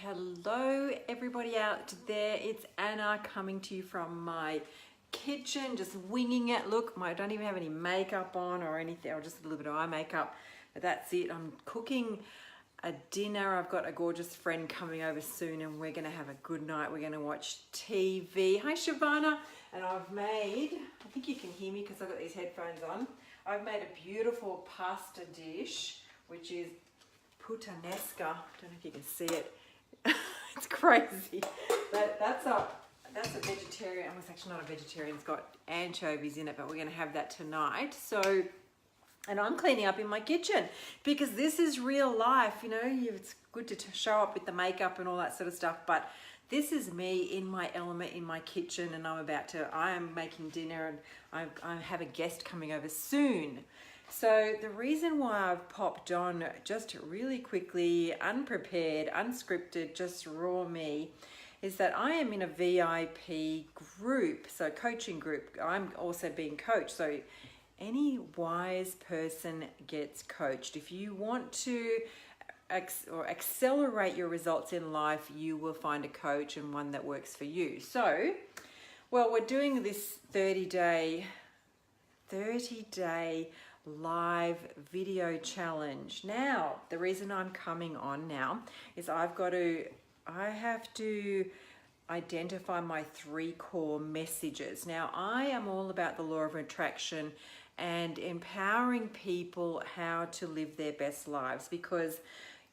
Hello everybody out there, it's Anna coming to you from my kitchen, just winging it. Look, I don't even have any makeup on or anything, or just a little bit of eye makeup, but that's it. I'm cooking a dinner. I've got a gorgeous friend coming over soon and we're gonna have a good night. We're gonna watch TV. Hi Shavana. And I've made, I think you can hear me because I've got these headphones on. I've made a beautiful pasta dish, which is puttanesca. I don't know if you can see it. It's crazy. But that's a vegetarian. Well, it's actually not a vegetarian. It's got anchovies in it, but we're going to have that tonight. So, and I'm cleaning up in my kitchen because this is real life. You know, it's good to show up with the makeup and all that sort of stuff, but this is me in my element in my kitchen, and I am making dinner, and I have a guest coming over soon. So the reason why I've popped on just really quickly, unprepared, unscripted, just raw me, is that I am in a VIP group, so coaching group. I'm also being coached, so any wise person gets coached. If you want to accelerate your results in life, you will find a coach and one that works for you. So, well, we're doing this 30-day live video challenge. Now, the reason I'm coming on now is I have to identify my 3 core messages. Now, I am all about the law of attraction and empowering people how to live their best lives, because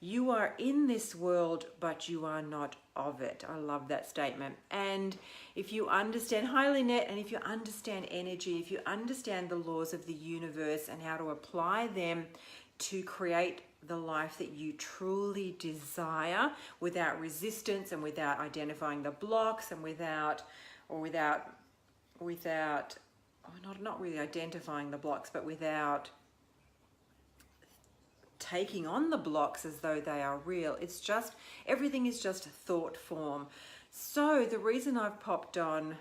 you are in this world, but you are not of it. I love that statement. And if you understand, hi Lynette, and if you understand energy, if you understand the laws of the universe and how to apply them to create the life that you truly desire without resistance and without identifying the blocks and without not really identifying the blocks, but without taking on the blocks as though they are real. It's just, everything is just thought form. So the reason I've popped on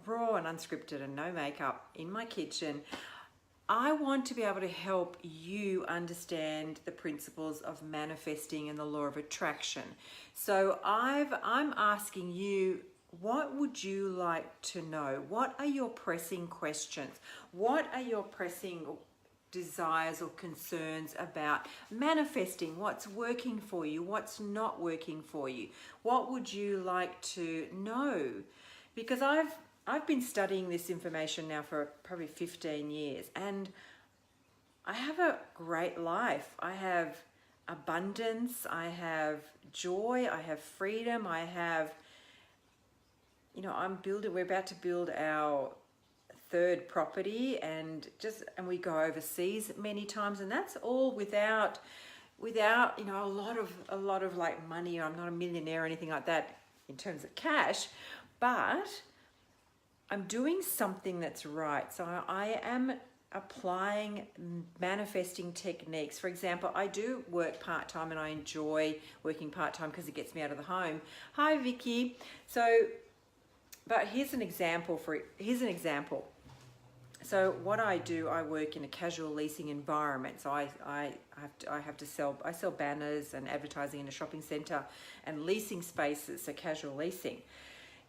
raw and unscripted and no makeup in my kitchen, I want to be able to help you understand the principles of manifesting and the law of attraction. So I'm asking you, what would you like to know? What are your pressing questions? What are your pressing desires or concerns about manifesting? What's working for you? What's not working for you? What would you like to know? Because I've been studying this information now for probably 15 years, and I have a great life. I have abundance, I have joy, I have freedom, I have, you know, we're about to build our 3rd property, and we go overseas many times, and that's all without you know, a lot of like money. I'm not a millionaire or anything like that in terms of cash, but I'm doing something that's right. So I am applying manifesting techniques. For example, I do work part-time and I enjoy working part-time because it gets me out of the home. Hi Vicky. But here's an example. So what I do, I work in a casual leasing environment. So I sell banners and advertising in a shopping center and leasing spaces, so casual leasing.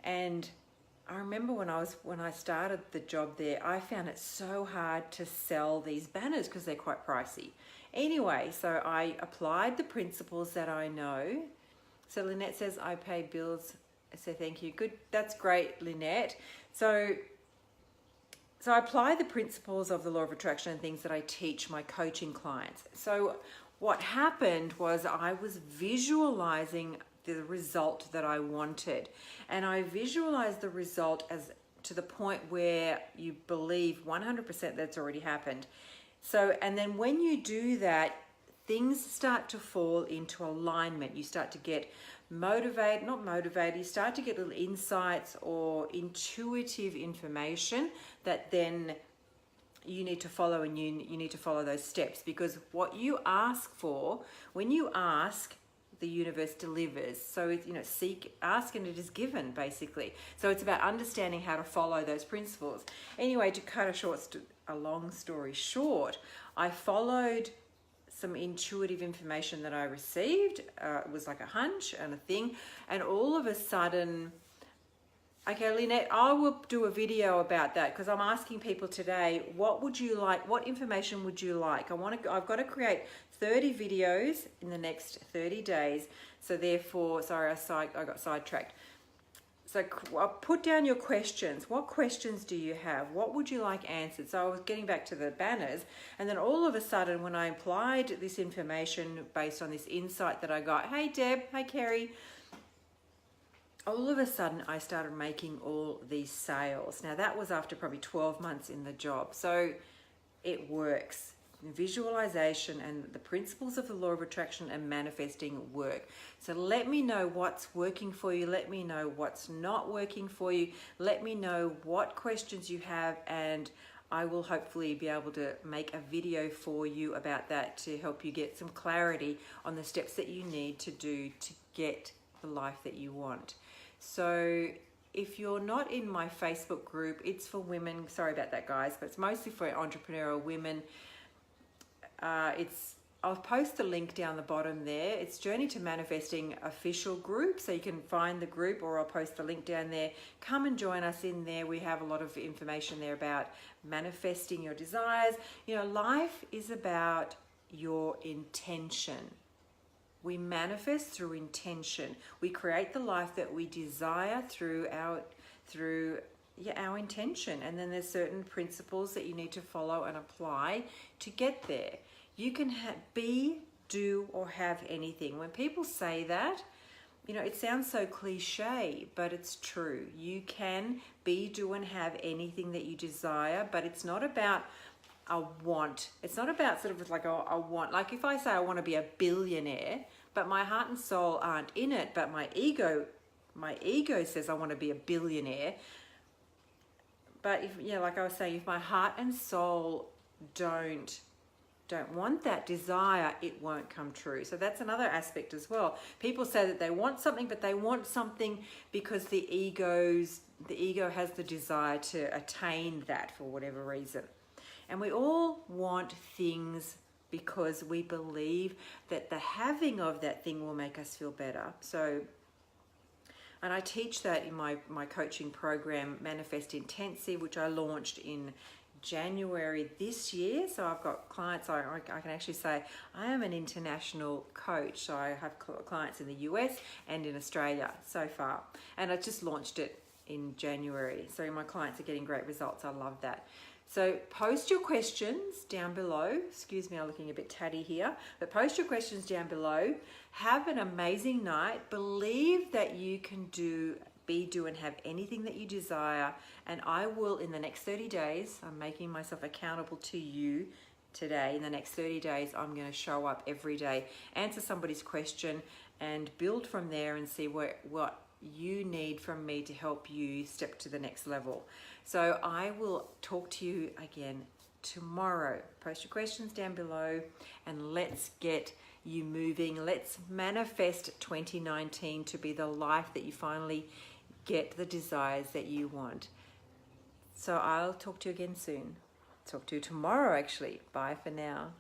And I remember when I started the job there, I found it so hard to sell these banners because they're quite pricey. Anyway, so I applied the principles that I know. So Lynette says, I pay bills. So thank you. Good. That's great, Lynette. So I apply the principles of the law of attraction and things that I teach my coaching clients. So what happened was I was visualizing the result that I wanted. And I visualized the result as to the point where you believe 100% that's already happened. So, and then when you do that, things start to fall into alignment. You start to get you start to get little insights or intuitive information that then you need to follow, and you need to follow those steps, because what you ask for, when you ask, the universe delivers. So it's, you know, ask and it is given, basically. So it's about understanding how to follow those principles. Anyway, to cut a long story short, I followed some intuitive information that I received. It was like a hunch and a thing. And all of a sudden, okay, Lynette, I will do a video about that because I'm asking people today, what would you like? What information would you like? I've got to create 30 videos in the next 30 days. So therefore, sorry, I got sidetracked. So I'll put down your questions. What questions do you have? What would you like answered? So I was getting back to the banners, and then all of a sudden when I applied this information based on this insight that I got, hey Deb, hey Kerry, all of a sudden I started making all these sales. Now that was after probably 12 months in the job. So it works. Visualization and the principles of the law of attraction and manifesting work. So let me know what's working for you. Let me know what's not working for you. Let me know what questions you have, and I will hopefully be able to make a video for you about that to help you get some clarity on the steps that you need to do to get the life that you want. So if you're not in my Facebook group, it's for women. Sorry about that, guys, but it's mostly for entrepreneurial women. I'll post the link down the bottom there. It's Journey to Manifesting official group, so you can find the group, or I'll post the link down there. Come and join us in there. We have a lot of information there about manifesting your desires. You know, life is about your intention. We manifest through intention. We create the life that we desire through our intention, and then there's certain principles that you need to follow and apply to get there. You can be, do, or have anything. When people say that, you know, it sounds so cliche, but it's true. You can be, do, and have anything that you desire, but it's not about a want. It's not about sort of like a want. Like if I say I want to be a billionaire, but my heart and soul aren't in it, but my ego says I want to be a billionaire. But if, yeah, like I was saying, if my heart and soul don't want that desire, it won't come true. So that's another aspect as well. People say that they want something, but they want something because the ego has the desire to attain that for whatever reason. And we all want things because we believe that the having of that thing will make us feel better. So, and I teach that in my coaching program, Manifest Intensive, which I launched in January this year. So I've got clients, I can actually say I am an international coach. So I have clients in the US and in Australia so far. And I just launched it in January. So my clients are getting great results. I love that. So post your questions down below. Excuse me, I'm looking a bit tatty here, but post your questions down below. Have an amazing night. Believe that you can do, and have anything that you desire. And I will, in the next 30 days, I'm making myself accountable to you today. In the next 30 days, I'm going to show up every day, answer somebody's question, and build from there and see what you need from me to help you step to the next level. So I will talk to you again tomorrow. Post your questions down below and let's get you moving. Let's manifest 2019 to be the life that you finally get the desires that you want. So I'll talk to you again soon. Talk to you tomorrow, actually. Bye for now.